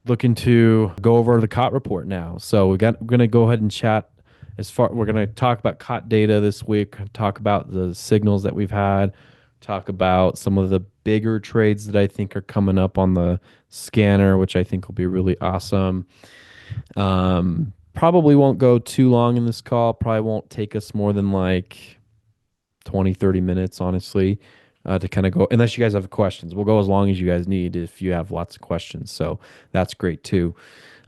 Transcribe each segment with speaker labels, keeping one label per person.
Speaker 1: looking to go over the COT report now. So we're going to go ahead and chat we're going to talk about COT data this week, talk about the signals that we've had, talk about some of the bigger trades that I think are coming up on the scanner, which I think will be really awesome. Probably won't go too long in this call. Probably won't take us more than like 20, 30 minutes, honestly, to kind of go, unless you guys have questions. We'll go as long as you guys need if you have lots of questions. So that's great too.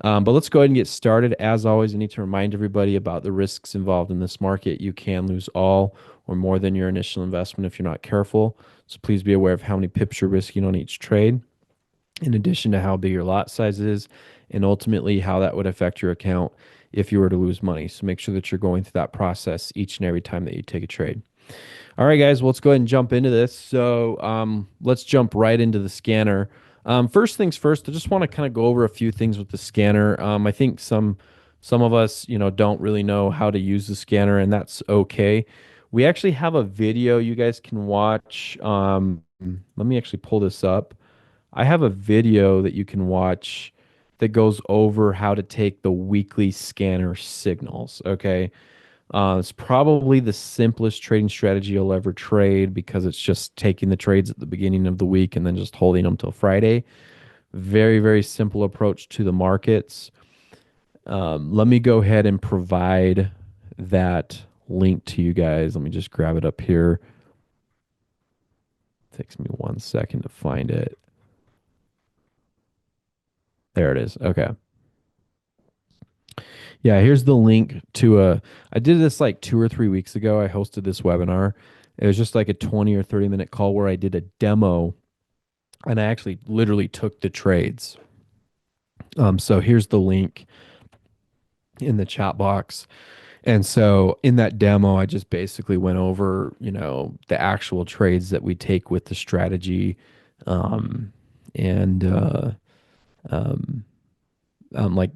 Speaker 1: But let's go ahead and get started. As always, I need to remind everybody about the risks involved in this market. You can lose all or more than your initial investment if you're not careful. So please be aware of how many pips you're risking on each trade, in addition to how big your lot size is, and ultimately how that would affect your account if you were to lose money. So make sure that you're going through that process each and every time that you take a trade. All right, guys, well, let's go ahead and jump into this. So let's jump right into the scanner. First things first, I just want to kind of go over a few things with the scanner. I think some of us, don't really know how to use the scanner, and that's okay. We actually have a video you guys can watch. Let me actually pull this up. I have a video that you can watch that goes over how to take the weekly scanner signals. Okay. It's probably the simplest trading strategy you'll ever trade because it's just taking the trades at the beginning of the week and then just holding them till Friday. Very, very simple approach to the markets. Let me go ahead and provide that link to you guys. Let me just grab it up here. Takes me 1 second to find it. There it is. Okay. Yeah, here's the link to I did this like 2 or 3 weeks ago. I hosted this webinar. It was just like a 20 or 30 minute call where I did a demo and I actually literally took the trades. So here's the link in the chat box. And so in that demo, I just basically went over, the actual trades that we take with the strategy, and like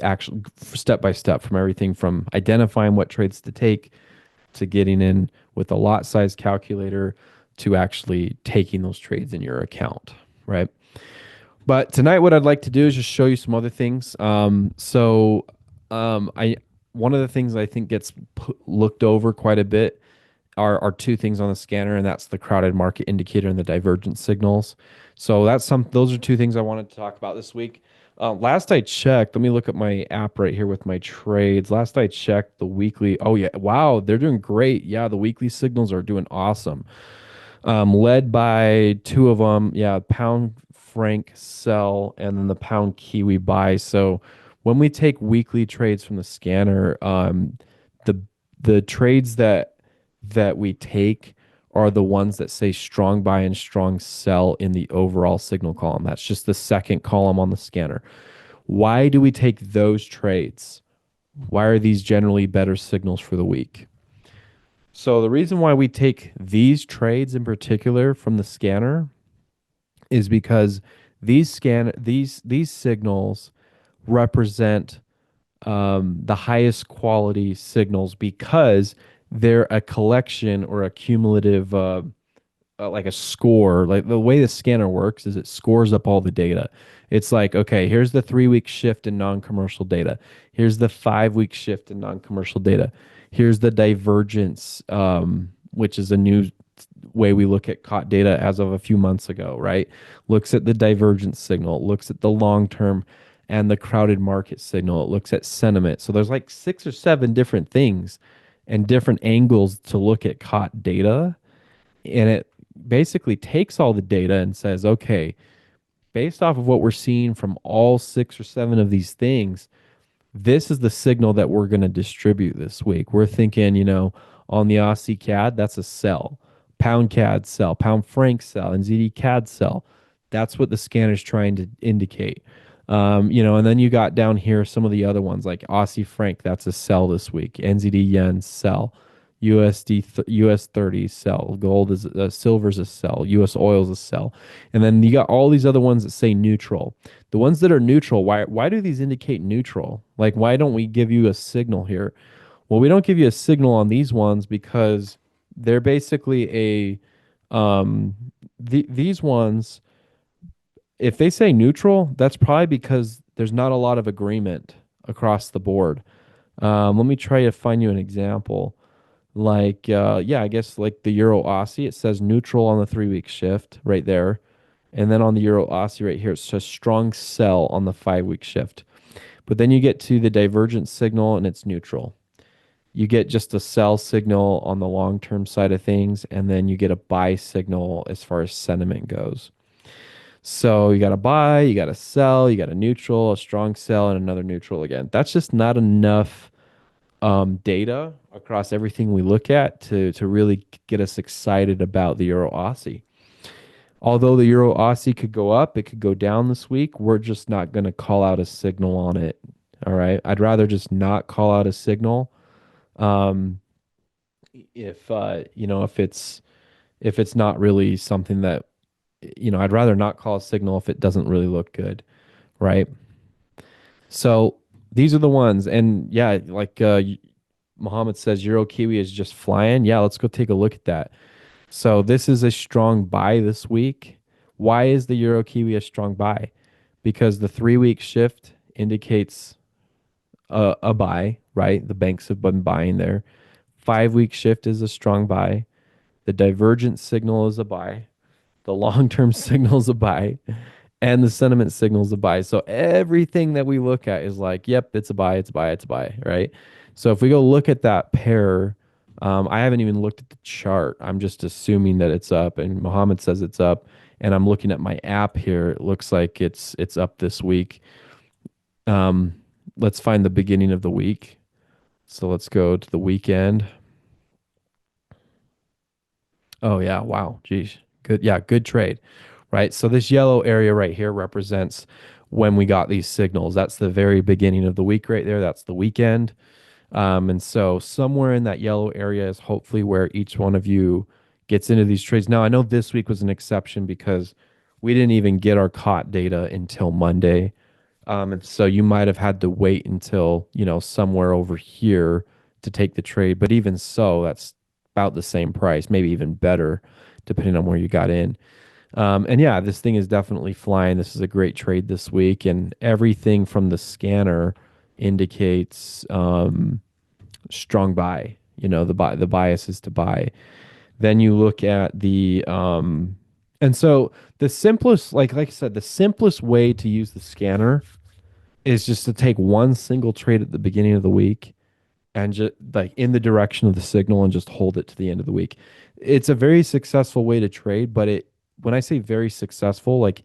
Speaker 1: actually step by step from everything from identifying what trades to take to getting in with a lot size calculator to actually taking those trades in your account, right? But tonight, what I'd like to do is just show you some other things. I one of the things I think gets looked over quite a bit are two things on the scanner, and that's the crowded market indicator and the divergence signals. So those are two things I wanted to talk about this week. Last I checked, let me look at my app right here with my trades. Last I checked, the weekly, oh yeah, wow, they're doing great. Yeah, the weekly signals are doing awesome. Led by two of them, yeah, pound franc sell and then the pound kiwi buy. So when we take weekly trades from the scanner, the the trades that we take are the ones that say strong buy and strong sell in the overall signal column. That's just the second column on the scanner. Why do we take those trades? Why are these generally better signals for the week? So the reason why we take these trades in particular from the scanner is because these signals represent the highest quality signals because they're a collection or a cumulative like a score. Like the way the scanner works is it scores up all the data. It's like, okay, here's the 3 week shift in non-commercial data. Here's the 5 week shift in non-commercial data. Here's the divergence, which is a new way we look at COT data as of a few months ago, right? Looks at the divergence signal, looks at the long term and the crowded market signal. It looks at sentiment. So there's like 6 or 7 different things and different angles to look at COT data. And it basically takes all the data and says, okay, based off of what we're seeing from all 6 or 7 of these things, this is the signal that we're going to distribute this week. We're thinking, on the Aussie CAD, that's a sell. Pound CAD sell, pound franc sell, NZD CAD sell. That's what the scanner's trying to indicate. And then you got down here some of the other ones like Aussie franc, that's a sell this week. NZD yen sell. US 30 sell. Gold is silver's a sell. US oil is a sell. And then you got all these other ones that say neutral. The ones that are neutral, why do these indicate neutral? Like why don't we give you a signal here? Well, we don't give you a signal on these ones because they're basically these ones If they say neutral, that's probably because there's not a lot of agreement across the board. Let me try to find you an example. Like, yeah, I guess like the Euro Aussie, it says neutral on the 3 week shift right there. And then on the Euro Aussie right here, it says strong sell on the 5 week shift. But then you get to the divergence signal and it's neutral. You get just a sell signal on the long term side of things, and then you get a buy signal as far as sentiment goes. So you got to buy, you got to sell, you got a neutral, a strong sell, and another neutral again. That's just not enough data across everything we look at to really get us excited about the Euro Aussie. Although the Euro Aussie could go up, it could go down this week. We're just not going to call out a signal on it. All right. I'd rather just not call out a signal. Um, if if it's not really something that I'd rather not call a signal if it doesn't really look good, right? So these are the ones, and yeah, like Muhammad says, Euro Kiwi is just flying. Yeah, let's go take a look at that. So this is a strong buy this week. Why is the Euro Kiwi a strong buy? Because the 3 week shift indicates a buy, right? The banks have been buying there. 5 week shift is a strong buy. The divergent signal is a buy. The long term signal is a buy. And the sentiment signal is a buy. So everything that we look at is like, yep, it's a buy, it's a buy, it's a buy, right? So if we go look at that pair, I haven't even looked at the chart. I'm just assuming that it's up, and Mohammed says it's up. And I'm looking at my app here. It looks like it's up this week. Um, let's find the beginning of the week. So let's go to the weekend. Oh yeah, wow. Geez. Good. Yeah, good trade. Right? So this yellow area right here represents when we got these signals. That's the very beginning of the week right there. That's the weekend. And so somewhere in that yellow area is hopefully where each one of you gets into these trades. Now, I know this week was an exception because we didn't even get our COT data until Monday. And so you might have had to wait until, somewhere over here to take the trade. But even so, that's about the same price, maybe even better, depending on where you got in. And yeah, this thing is definitely flying. This is a great trade this week. And everything from the scanner indicates strong buy. The bias is to buy. Then you look at and so the simplest, like I said, the simplest way to use the scanner is just to take one single trade at the beginning of the week and just like in the direction of the signal and just hold it to the end of the week. It's a very successful way to trade, but when I say very successful, like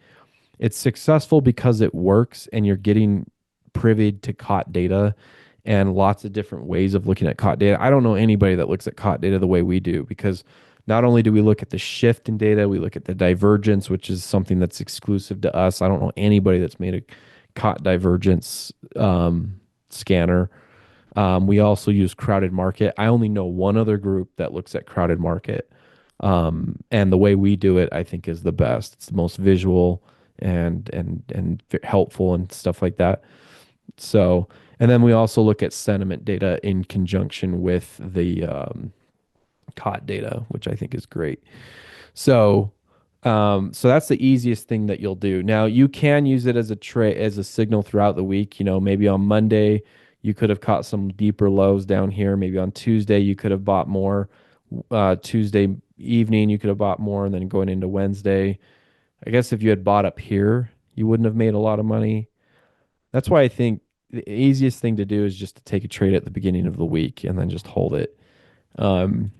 Speaker 1: it's successful because it works and you're getting privy to COT data and lots of different ways of looking at COT data. I don't know anybody that looks at COT data the way we do because not only do we look at the shift in data, we look at the divergence, which is something that's exclusive to us. I don't know anybody that's made a COT divergence scanner. We also use crowded market. I only know one other group that looks at crowded market. And the way we do it, I think, is the best. It's the most visual and helpful and stuff like that. So, and then we also look at sentiment data in conjunction with the COT data, which I think is great. So, so that's the easiest thing that you'll do. Now, you can use it as a signal throughout the week. Maybe on Monday you could have caught some deeper lows down here. Maybe on Tuesday you could have bought more. Tuesday evening you could have bought more, and then going into Wednesday, I guess if you had bought up here, you wouldn't have made a lot of money. That's why I think the easiest thing to do is just to take a trade at the beginning of the week and then just hold it. Um,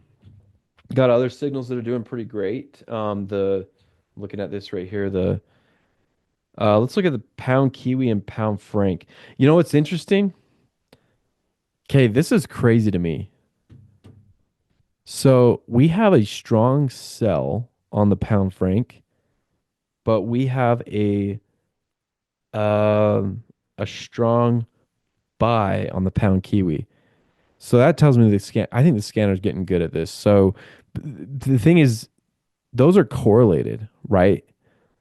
Speaker 1: got other signals that are doing pretty great. The looking at this right here, the let's look at the pound kiwi and pound franc. You know what's interesting? Okay, this is crazy to me. So we have a strong sell on the pound franc, but we have um a strong buy on the pound kiwi. So that tells me I think the scanner's getting good at this. So the thing is, those are correlated, right?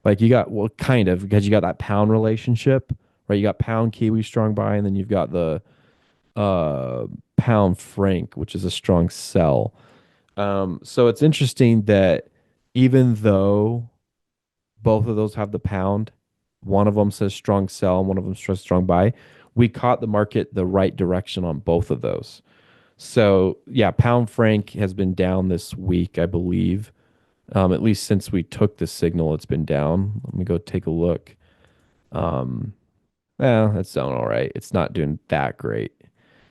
Speaker 1: Like you got, well, kind of, because you got that pound relationship, right? You got pound kiwi strong buy, and then you've got the uh pound franc, which is a strong sell. So it's interesting that even though both of those have the pound, One of them says strong sell and one of them says strong buy. We caught the market the right direction on both of those. So yeah, pound franc has been down this week, I believe. At least since we took the signal, it's been down. Let me go take a look. Um, well, it's down all right. It's not doing that great.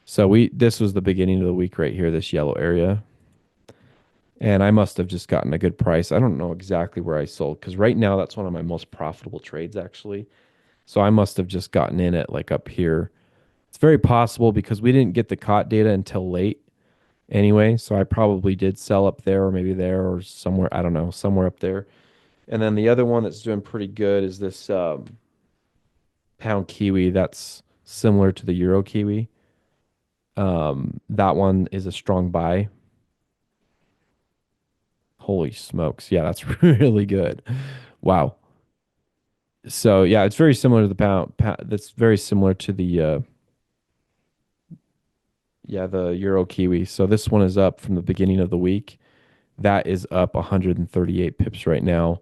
Speaker 1: So this was the beginning of the week right here, this yellow area. And I must have just gotten a good price. I don't know exactly where I sold because right now that's one of my most profitable trades actually. So I must have just gotten in at like up here. It's very possible because we didn't get the COT data until late anyway. So I probably did sell up there or maybe there or somewhere. I don't know, somewhere up there. And then the other one that's doing pretty good is this pound kiwi that's similar to the euro kiwi. That one is a strong buy. Holy smokes. Yeah, that's really good. Wow. So yeah, it's very similar to the that's very similar to the the euro kiwi. So this one is up from the beginning of the week. That is up 138 pips right now.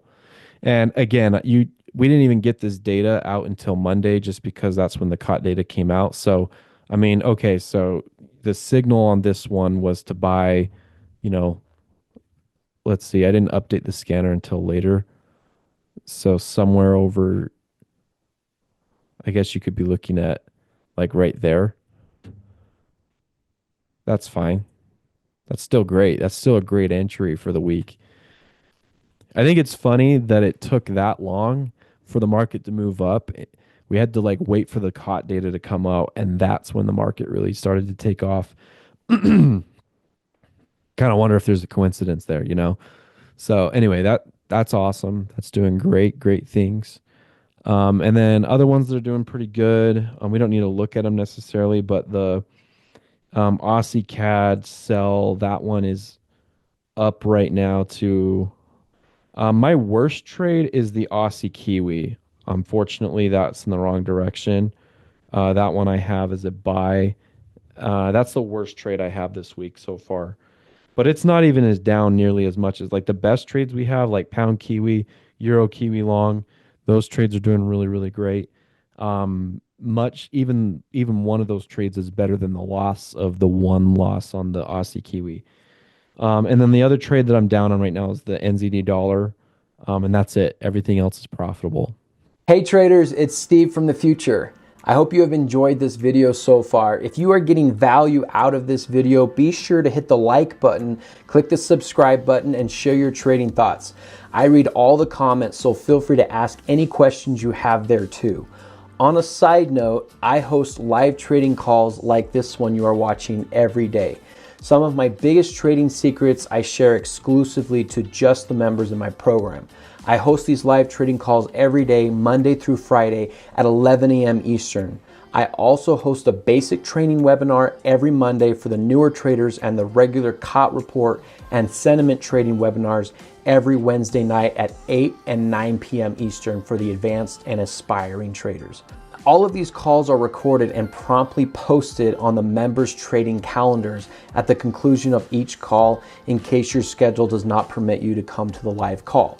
Speaker 1: And again, we didn't even get this data out until Monday just because that's when the COT data came out. So I mean, okay, so the signal on this one was to buy, you know, let's see, I didn't update the scanner until later. So somewhere over, I guess you could be looking at like right there. That's fine. That's still great. That's still a great entry for the week. I think it's funny that it took that long for the market to move up. We had to like wait for the COT data to come out, and that's when the market really started to take off. Kind of wonder if there's a coincidence there, you know? So anyway, that's awesome. That's doing great things. And then other ones that are doing pretty good. We don't need to look at them necessarily, but the Aussie CAD sell, that one is up right now to my worst trade is the Aussie Kiwi. Unfortunately, that's in the wrong direction. That one I have is a buy. That's the worst trade I have this week so far. But it's not even as down nearly as much as like the best trades we have, like pound Kiwi, Euro Kiwi long. Those trades are doing really great. Much even one of those trades is better than the loss of the one loss on the Aussie Kiwi. And then the other trade that I'm down on right now is the NZD dollar. And that's it. Everything else is profitable.
Speaker 2: Hey traders, it's Steve from the future. I hope you have enjoyed this video so far. If you are getting value out of this video, be sure to hit the like button, click the subscribe button, and share your trading thoughts. I read all the comments, so feel free to ask any questions you have there too. On a side note, I host live trading calls like this one you are watching every day. Some of my biggest trading secrets I share exclusively to just the members in my program. I host these live trading calls every day, Monday through Friday at 11 a.m. Eastern. I also host a basic training webinar every Monday for the newer traders and the regular COT report and sentiment trading webinars every Wednesday night at 8 and 9 p.m. Eastern for the advanced and aspiring traders. All of these calls are recorded and promptly posted on the members' trading calendars at the conclusion of each call in case your schedule does not permit you to come to the live call.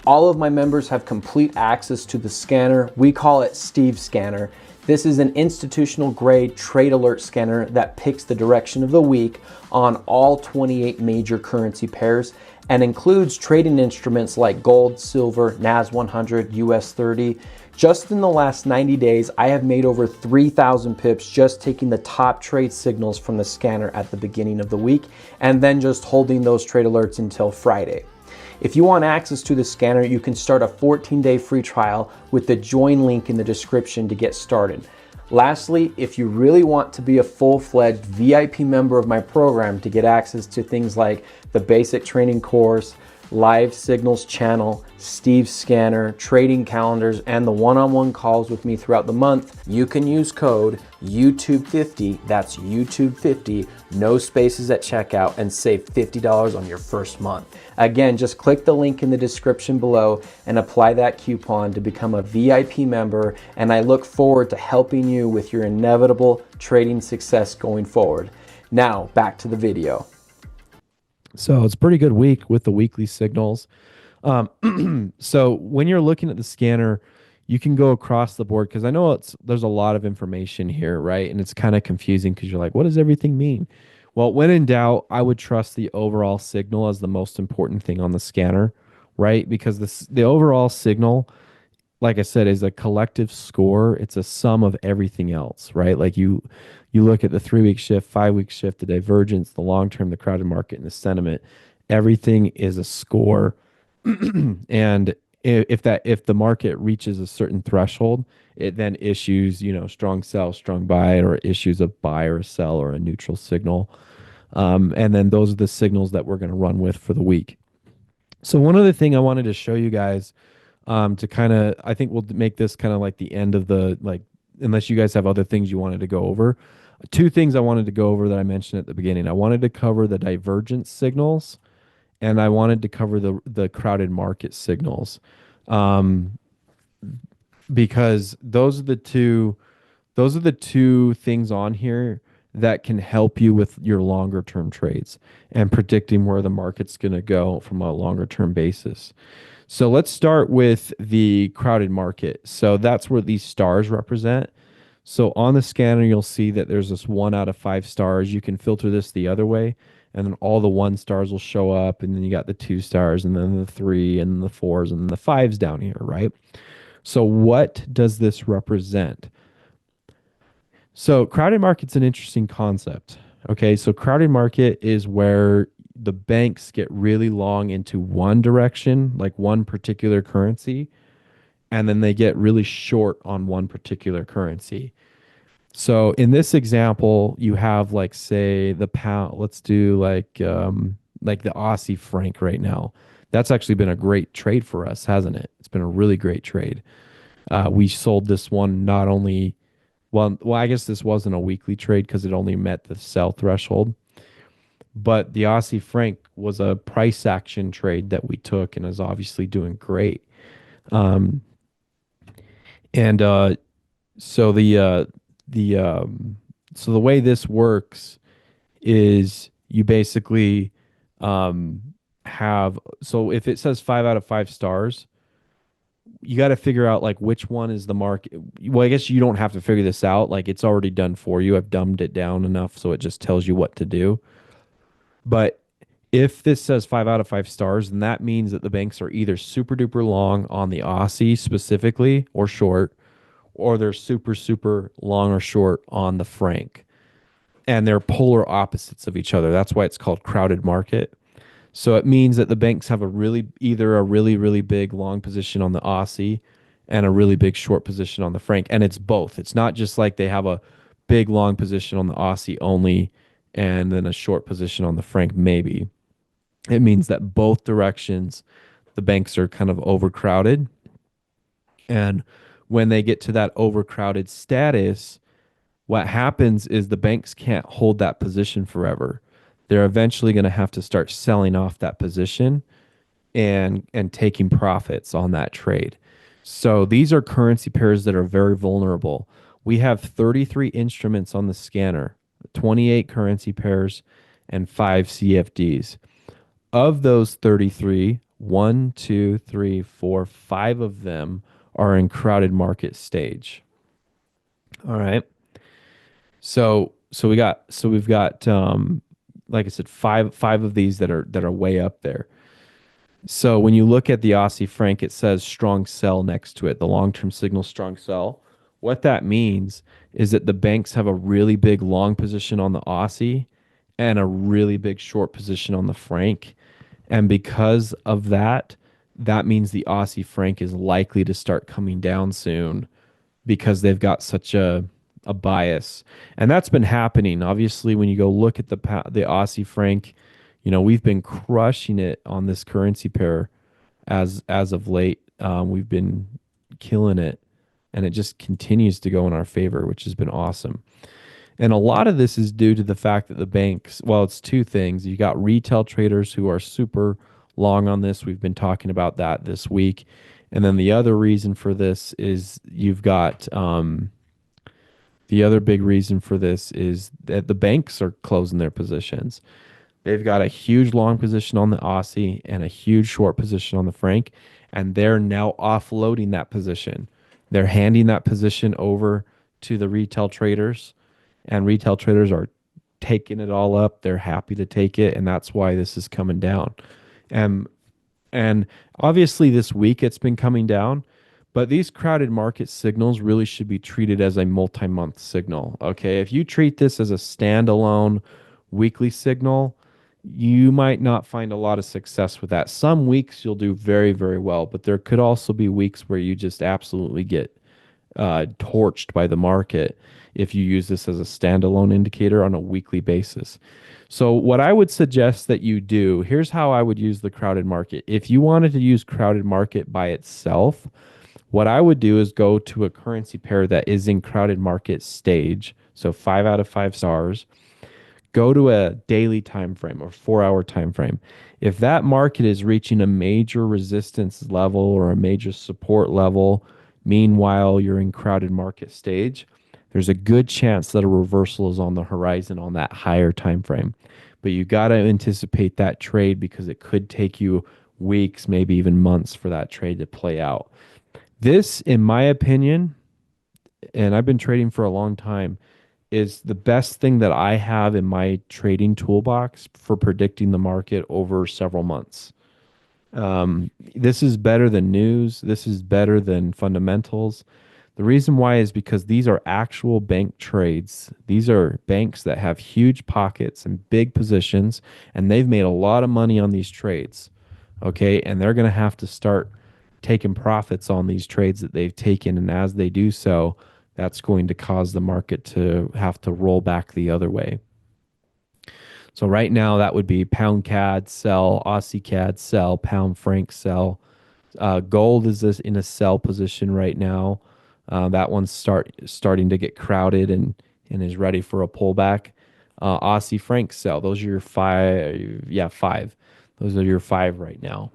Speaker 2: All of my members have complete access to the scanner. We call it Steve Scanner. This is an institutional grade trade alert scanner that picks the direction of the week on all 28 major currency pairs and includes trading instruments like gold, silver, NAS 100, US 30. Just in the last 90 days, I have made over 3,000 pips just taking the top trade signals from the scanner at the beginning of the week and then just holding those trade alerts until Friday. If you want access to the scanner, you can start a 14-day free trial with the join link in the description to get started. Lastly, if you really want to be a full-fledged VIP member of my program to get access to things like the basic training course, live signals channel, Steve's scanner, trading calendars, and the one-on-one calls with me throughout the month, you can use code YouTube50, that's YouTube50, no spaces at checkout, and save $50 on your first month. Again, just click the link in the description below and apply that coupon to become a VIP member, and I look forward to helping you with your inevitable trading success going forward. Now, back to the video.
Speaker 1: So it's a pretty good week with the weekly signals. So when you're looking at the scanner, you can go across the board because I know there's a lot of information here, right? And it's kind of confusing because you're like, what does everything mean? Well, when in doubt, I would trust the overall signal as the most important thing on the scanner, right? Because the overall signal, like I said, is a collective score. It's a sum of everything else, right? Like you look at the 3 week shift, 5 week shift, the divergence, the long term, the crowded market, and the sentiment. Everything is a score. And if the market reaches a certain threshold, it then issues, strong sell, strong buy, or issues a buy or a sell or a neutral signal. And then those are the signals that we're going to run with for the week. So one other thing I wanted to show you guys, to kind of, I think we'll make this kind of like the end of the, like, unless you guys have other things you wanted to go over. Two things I wanted to go over that I mentioned at the beginning. I wanted to cover the divergence signals, and I wanted to cover the crowded market signals, um, because those are the two things on here that can help you with your longer term trades and predicting where the market's going to go from a longer term basis. So let's start with the crowded market. So that's where these stars represent. So on the scanner, you'll see that there's this 1 out of 5 stars. You can filter this the other way, and then all the 1 stars will show up, and then you got the 2 stars, and then the three, and the fours, and the fives down here, right? So what does this represent? So crowded market's an interesting concept. Okay, so crowded market is where the banks get really long into one direction, like one particular currency, and then they get really short on one particular currency. So in this example, you have, like, say, the pound. Let's do like the Aussie franc right now. That's actually been a great trade for us, hasn't it? It's been a really great trade. We sold this one not only well, I guess this wasn't a weekly trade because it only met the sell threshold. But the Aussie franc was a price action trade that we took and is obviously doing great. Um, and so the so the way this works is you basically um, have, so if it says 5 out of 5 stars, you got to figure out like which one is the market. Well, I guess you don't have to figure this out. Like, it's already done for you. I've dumbed it down enough so it just tells you what to do. But if this says 5 out of 5 stars, then that means that the banks are either super duper long on the Aussie specifically or short, or they're super, super long or short on the franc. And they're polar opposites of each other. That's why it's called crowded market. So it means that the banks have either a really, really big long position on the Aussie and a really big short position on the franc. And it's both. It's not just like they have a big long position on the Aussie only and then a short position on the franc, maybe. It means that both directions, the banks are kind of overcrowded. And when they get to that overcrowded status, what happens is the banks can't hold that position forever. They're eventually going to have to start selling off that position and taking profits on that trade. So these are currency pairs that are very vulnerable. We have 33 instruments on the scanner, 28 currency pairs, and 5 CFDs. Of those 33, one, two, three, four, five of them are in crowded market stage. All right. So we've got like I said, five of these that are way up there. So when you look at the Aussie franc, it says strong sell next to it, the long-term signal strong sell. What that means is that the banks have a really big long position on the Aussie and a really big short position on the franc. And because of that, that means the Aussie franc is likely to start coming down soon because they've got such a bias. And that's been happening. Obviously, when you go look at the Aussie franc, we've been crushing it on this currency pair as of late. We've been killing it, and it just continues to go in our favor, which has been awesome. And a lot of this is due to the fact that the banks, well, it's two things. You got retail traders who are super long on this. We've been talking about that this week. And then the other reason for this is you've got the other big reason for this is that the banks are closing their positions. They've got a huge long position on the Aussie and a huge short position on the franc, and they're now offloading that position, They're handing that position over to the retail traders, and retail traders are taking it all up. They're happy to take it, and that's why this is coming down. And and obviously this week it's been coming down, but these crowded market signals really should be treated as a multi-month signal. Okay, if you treat this as a standalone weekly signal, you might not find a lot of success with that. Some weeks you'll do very, very well, but there could also be weeks where you just absolutely get torched by the market if you use this as a standalone indicator on a weekly basis. So, what I would suggest that you do, here's how I would use the crowded market. If you wanted to use crowded market by itself, what I would do is go to a currency pair that is in crowded market stage. So, 5 out of 5 stars, go to a daily time frame or 4 hour time frame. If that market is reaching a major resistance level or a major support level, meanwhile you're in crowded market stage, there's a good chance that a reversal is on the horizon on that higher time frame. But you got to anticipate that trade because it could take you weeks, maybe even months for that trade to play out. This, in my opinion, and I've been trading for a long time, is the best thing that I have in my trading toolbox for predicting the market over several months. This is better than news. This is better than fundamentals. The reason why is because these are actual bank trades. These are banks that have huge pockets and big positions, and they've made a lot of money on these trades. Okay. And they're going to have to start taking profits on these trades that they've taken. And as they do so, that's going to cause the market to have to roll back the other way. So right now, that would be pound CAD sell, Aussie CAD sell, pound franc sell. Gold is this in a sell position right now. That one's starting to get crowded and is ready for a pullback. Aussie franc sell. Those are your five. Yeah, five. Those are your five right now.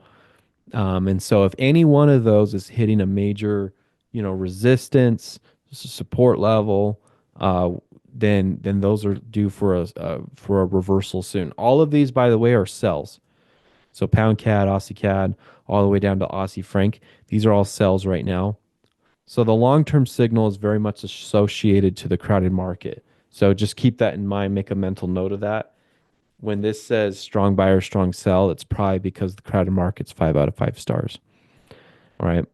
Speaker 1: And so if any one of those is hitting a major, resistance, support level, then those are due for a reversal soon. All of these, by the way, are sells. So pound CAD, Aussie CAD, all the way down to Aussie franc. These are all sells right now. So the long-term signal is very much associated to the crowded market. So just keep that in mind. Make a mental note of that. When this says strong buyer, strong sell, it's probably because the crowded market's 5 out of 5 stars. All right.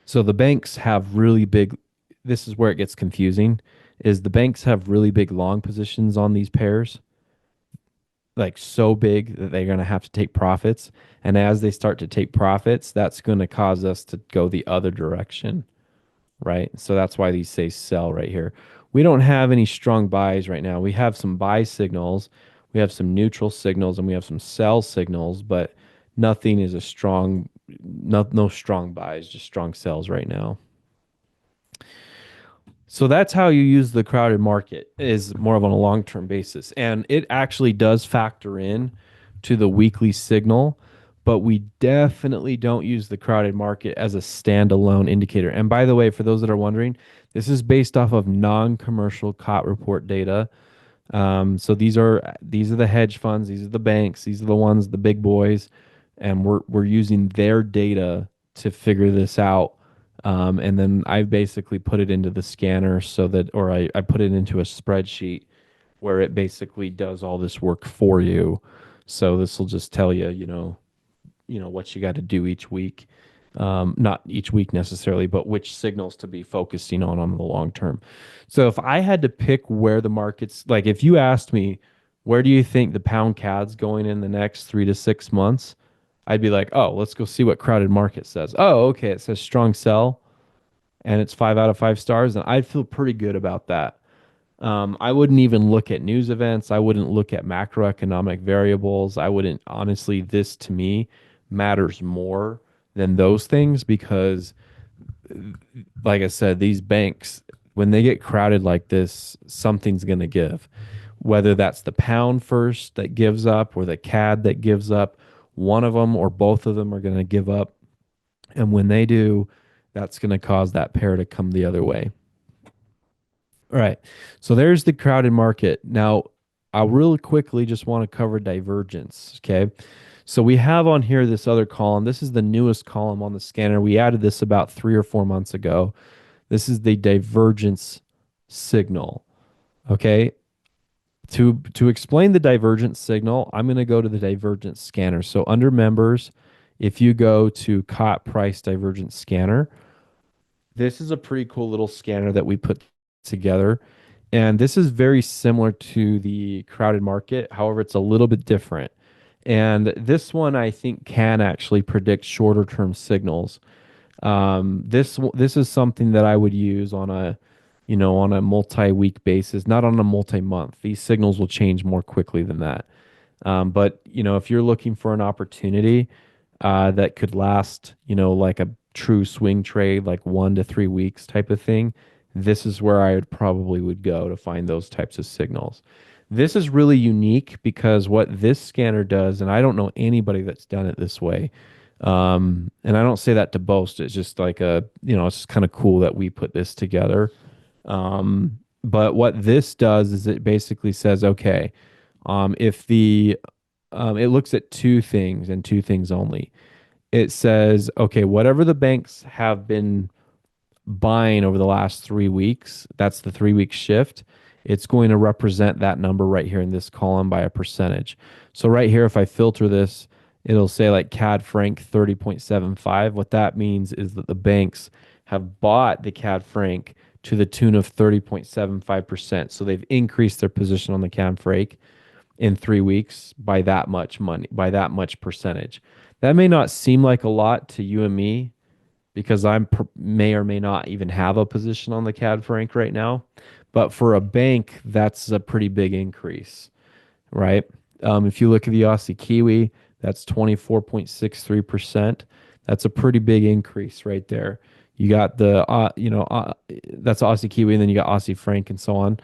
Speaker 1: So the banks have really big, this is where it gets confusing, is the banks have really big long positions on these pairs, like so big that they're going to have to take profits. And as they start to take profits, that's going to cause us to go the other direction, right? So that's why these say sell right here. We don't have any strong buys right now. We have some buy signals, we have some neutral signals, and we have some sell signals, but nothing is a strong, no strong buys, just strong sells right now. So that's how you use the crowded market is more of on a long-term basis. And it actually does factor in to the weekly signal, but we definitely don't use the crowded market as a standalone indicator. And by the way, for those that are wondering, this is based off of non-commercial COT report data. So these are the hedge funds, these are the banks, these are the ones, the big boys, and we're using their data to figure this out. And then I basically put it into the scanner so that, or I put it into a spreadsheet where it basically does all this work for you. So this will just tell you, what you got to do each week. Not each week necessarily, but which signals to be focusing on the long term. So if I had to pick where the markets, like if you asked me, where do you think the pound CAD's going in the next 3 to 6 months? I'd be like, oh, let's go see what crowded market says. Oh, okay, it says strong sell and it's 5 out of 5 stars, and I'd feel pretty good about that. I wouldn't even look at news events. I wouldn't look at macroeconomic variables. I wouldn't, honestly, this to me matters more than those things because, like I said, these banks, when they get crowded like this, something's going to give. Whether that's the pound first that gives up or the CAD that gives up, one of them or both of them are going to give up. And when they do, that's going to cause that pair to come the other way. All right. So there's the crowded market. Now, I really quickly just want to cover divergence. Okay. So we have on here this other column. This is the newest column on the scanner. We added this about 3 or 4 months ago. This is the divergence signal. Okay. To explain the divergence signal, I'm going to go to the divergence scanner. So under members, if you go to COT price divergence scanner, this is a pretty cool little scanner that we put together. And this is very similar to the crowded market. However, it's a little bit different. And this one I think can actually predict shorter term signals. This is something that I would use on a, on a multi-week basis, not on a multi-month. These signals will change more quickly than that. But if you're looking for an opportunity that could last, like a true swing trade, like 1 to 3 weeks type of thing, this is where I would go to find those types of signals. This is really unique because what this scanner does, and I don't know anybody that's done it this way. And I don't say that to boast. It's just like it's just kind of cool that we put this together. But what this does is it basically says, okay, if it looks at two things and two things only. It says, okay, whatever the banks have been buying over the last 3 weeks, that's the 3 week shift. It's going to represent that number right here in this column by a percentage. So right here, if I filter this, it'll say like CAD franc 30.75. What that means is that the banks have bought the CAD franc to the tune of 30.75%. So they've increased their position on the CAD franc in 3 weeks by that much money, by that much percentage. That may not seem like a lot to you and me because may or may not even have a position on the CAD franc right now. But for a bank, that's a pretty big increase, right? If you look at the Aussie Kiwi, that's 24.63%. That's a pretty big increase right there. You got that's Aussie Kiwi, and then you got Aussie Franc and so on.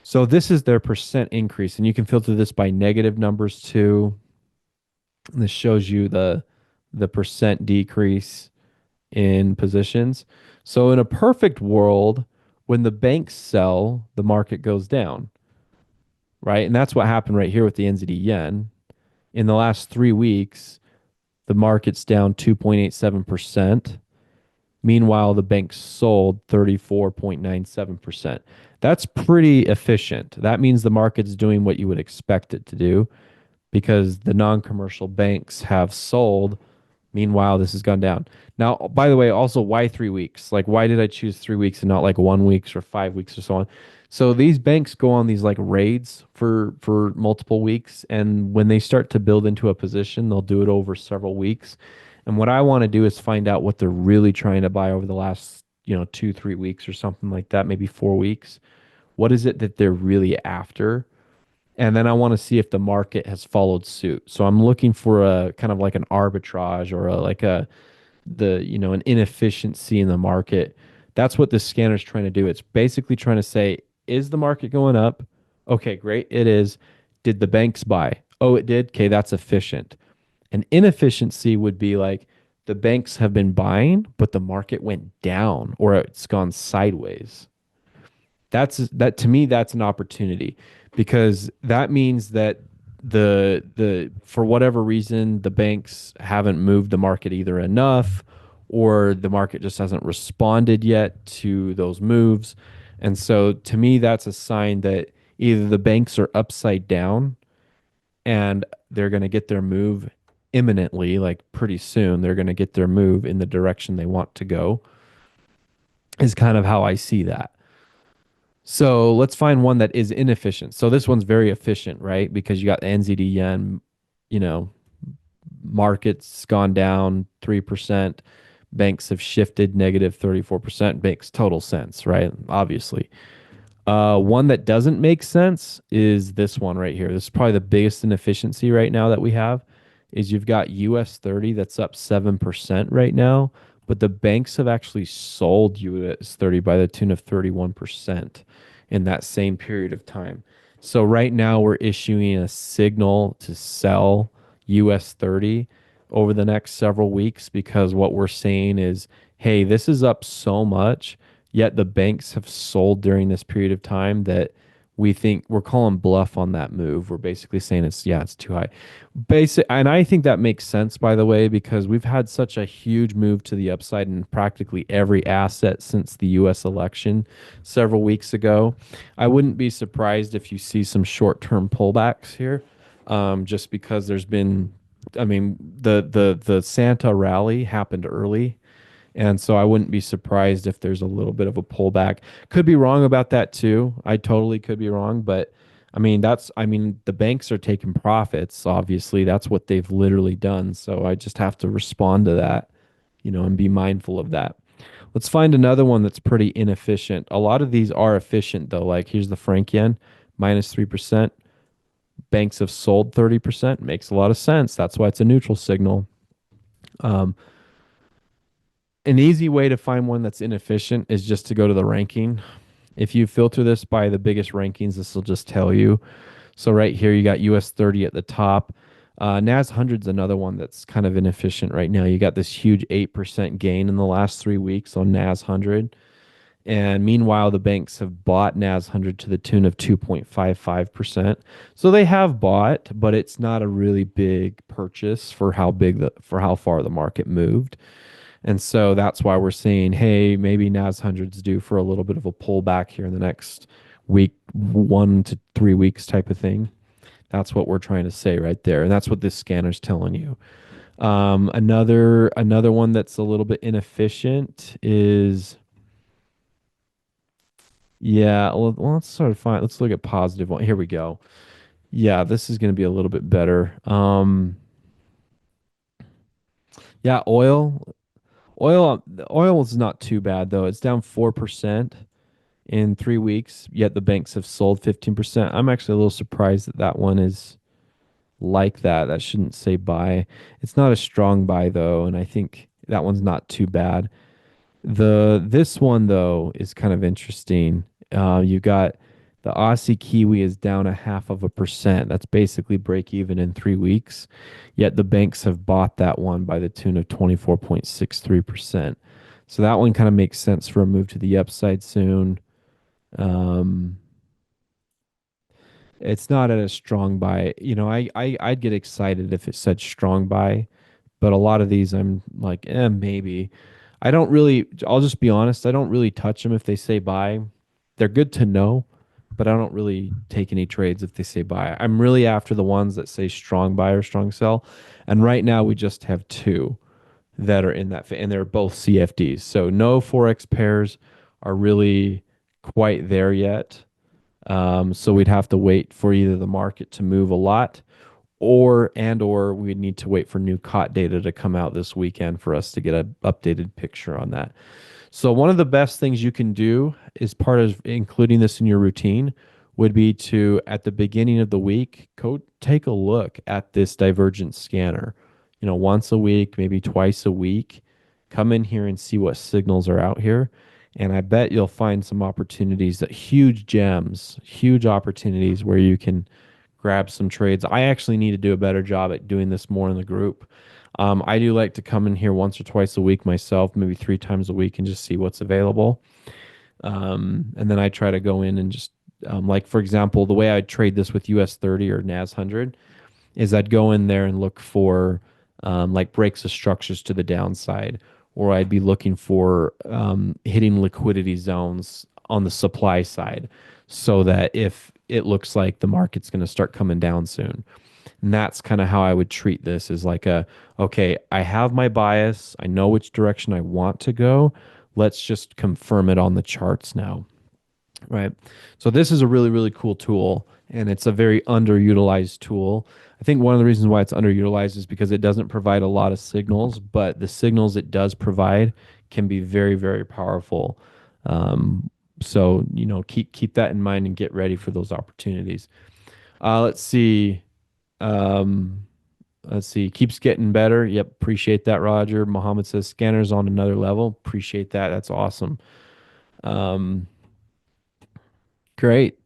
Speaker 1: So this is their percent increase, and you can filter this by negative numbers too. And this shows you the percent decrease in positions. So in a perfect world, when the banks sell, the market goes down, right? And that's what happened right here with the NZD yen. In the last 3 weeks, the market's down 2.87%. Meanwhile, the banks sold 34.97%. That's pretty efficient. That means the market's doing what you would expect it to do because the non-commercial banks have sold. Meanwhile, this has gone down. Now, by the way, also why 3 weeks? Like, why did I choose 3 weeks and not like 1 week or 5 weeks or so on? So these banks go on these like raids for multiple weeks, and when they start to build into a position, they'll do it over several weeks. And what I want to do is find out what they're really trying to buy over the last 2, 3 weeks or something like that, maybe 4 weeks. What is it that they're really after? And then I want to see if the market has followed suit. So I'm looking for a kind of like an arbitrage or an inefficiency in the market. That's what this scanner is trying to do. It's basically trying to say, is the market going up? Okay, great. It is. Did the banks buy? Oh, it did. Okay, that's efficient. An inefficiency would be like the banks have been buying, but the market went down or it's gone sideways. That to me, that's an opportunity because that means that the for whatever reason the banks haven't moved the market either enough or the market just hasn't responded yet to those moves. And so to me, that's a sign that either the banks are upside down and they're going to get their move imminently, like pretty soon, they're going to get their move in the direction they want to go, is kind of how I see that. So let's find one that is inefficient. So this one's very efficient, right? Because you got the NZD yen, you know, markets gone down 3%. Banks have shifted negative 34%. Makes total sense, right? Obviously. One that doesn't make sense is this one right here. This is probably the biggest inefficiency right now that we have is you've got US 30 that's up 7% right now, but the banks have actually sold US 30 by the tune of 31% in that same period of time. So right now we're issuing a signal to sell US 30 over the next several weeks because what we're saying is, hey, this is up so much. Yet the banks have sold during this period of time that we think we're calling bluff on that move. We're basically saying it's yeah, it's too high. Basic, and I think that makes sense by the way because we've had such a huge move to the upside in practically every asset since the US election several weeks ago. I wouldn't be surprised if you see some short-term pullbacks here. Just because there's been I mean, the Santa rally happened early, and so I wouldn't be surprised if there's a little bit of a pullback. Could be wrong about that too. I totally could be wrong, but I mean the banks are taking profits, obviously. That's what they've literally done. So I just have to respond to that, and be mindful of that. Let's find another one that's pretty inefficient. A lot of these are efficient though. Like here's the franc yen, -3%. Banks have sold 30%. Makes a lot of sense. That's why it's a neutral signal. Um, an easy way to find one that's inefficient is just to go to the ranking. If you filter this by the biggest rankings, this will just tell you. So right here, you got US 30 at the top. NAS 100 is another one that's kind of inefficient right now. You got this huge 8% gain in the last 3 weeks on NAS 100. And meanwhile, the banks have bought NAS 100 to the tune of 2.55%. So they have bought, but it's not a really big purchase for how far the market moved. And so that's why we're saying, hey, maybe NAS 100's due for a little bit of a pullback here in the next week, 1 to 3 weeks type of thing. That's what we're trying to say right there. And that's what this scanner's telling you. Another one that's a little bit inefficient is yeah, well, let's sort of find let's look at positive one. Here we go. Yeah, this is going to be a little bit better. Yeah, oil is not too bad though. It's down 4% in 3 weeks, yet the banks have sold 15%. I'm actually a little surprised that that one is like that. That shouldn't say buy. It's not a strong buy though, and I think that one's not too bad. This one though is kind of interesting. You got the Aussie Kiwi is down 0.5%. That's basically break even in 3 weeks. Yet the banks have bought that one by the tune of 24.63%. So that one kind of makes sense for a move to the upside soon. Um, it's not at a strong buy. I'd get excited if it said strong buy, but a lot of these I'm like, maybe. I don't really, I'll just be honest, I don't really touch them if they say buy. They're good to know, but I don't really take any trades if they say buy. I'm really after the ones that say strong buy or strong sell. And right now we just have two that are in that, and they're both CFDs. So no Forex pairs are really quite there yet. So we'd have to wait for either the market to move a lot or we'd need to wait for new COT data to come out this weekend for us to get an updated picture on that. So one of the best things you can do is part of including this in your routine would be to at the beginning of the week go take a look at this divergence scanner. Once a week, maybe twice a week. Come in here and see what signals are out here. And I bet you'll find some opportunities that huge gems, huge opportunities where you can grab some trades. I actually need to do a better job at doing this more in the group. I do like to come in here once or twice a week myself, maybe 3 times a week, and just see what's available. And then I try to go in and just, like, for example, the way I trade this with US 30 or NAS 100 is I'd go in there and look for like breaks of structures to the downside, or I'd be looking for hitting liquidity zones on the supply side so that if it looks like the market's going to start coming down soon. And that's kind of how I would treat this is like okay, I have my bias. I know which direction I want to go. Let's just confirm it on the charts now. Right. So this is a really, really cool tool, and it's a very underutilized tool. I think one of the reasons why it's underutilized is because it doesn't provide a lot of signals, but the signals it does provide can be very, very powerful. So keep that in mind and get ready for those opportunities. Let's see. Um, let's see. Keeps getting better. Yep. Appreciate that, Roger. Mohammed says scanners on another level. Appreciate that. That's awesome. Um, great.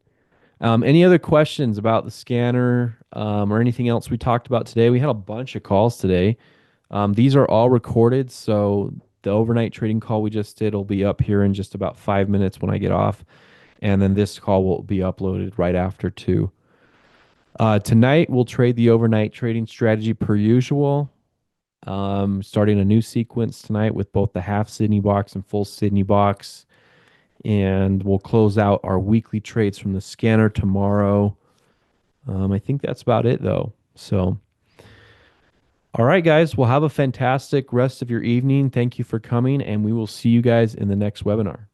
Speaker 1: Any other questions about the scanner or anything else we talked about today? We had a bunch of calls today. These are all recorded, so the overnight trading call we just did will be up here in just about 5 minutes when I get off. And then this call will be uploaded right after too. Tonight we'll trade the overnight trading strategy per usual. Starting a new sequence tonight with both the half Sydney box and full Sydney box. And we'll close out our weekly trades from the scanner tomorrow. I think that's about it though. So, all right, guys, well, have a fantastic rest of your evening. Thank you for coming, and we will see you guys in the next webinar.